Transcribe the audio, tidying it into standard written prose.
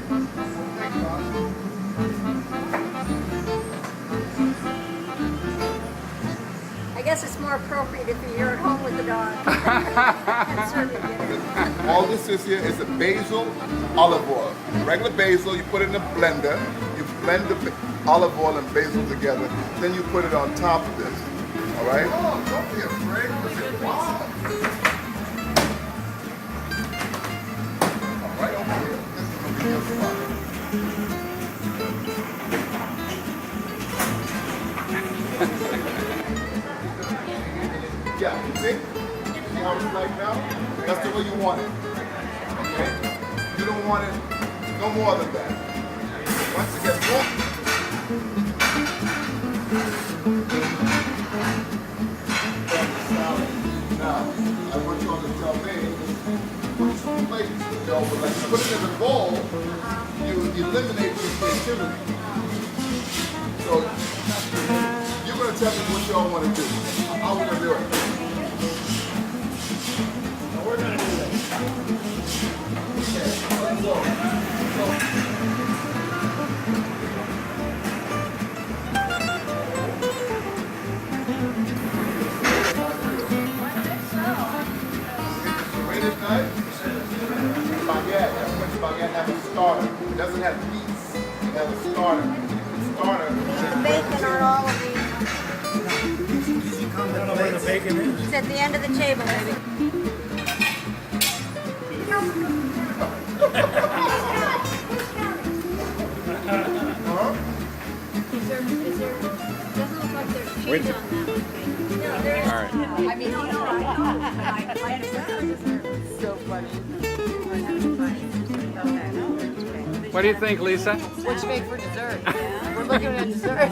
I guess it's more appropriate if you're at home with the dog. And serving dinner. All this is here is a basil olive oil. Regular basil, you put it in a blender, you blend the olive oil and basil together, then you put it on top of this. All right? Oh, don't be afraid. Wow. All right, over here. This is gonna be your spot. Yeah, you see? See how it's like now? That's the way you want it. Okay? You don't want it no more than that. Once it gets warm. Now, I want you all to tell me which place you all would like. You put it in a bowl, you eliminate your creativity. So you're going to tell me what y'all want to do. How are we going to do it? We're going to do this. Okay, let's go. Serrated knife, spaghetti. That's when spaghetti has a starter. It doesn't have piece. It has a starter. The starter. The bacon on all of these. I don't know where the bacon is. It's at the end of the table, baby. Huh? Doesn't look like there's cheese on that one. No, there is. All right. I mean, no, I know. So funny. What do you think, Lisa? What you make for dessert? We're looking at dessert.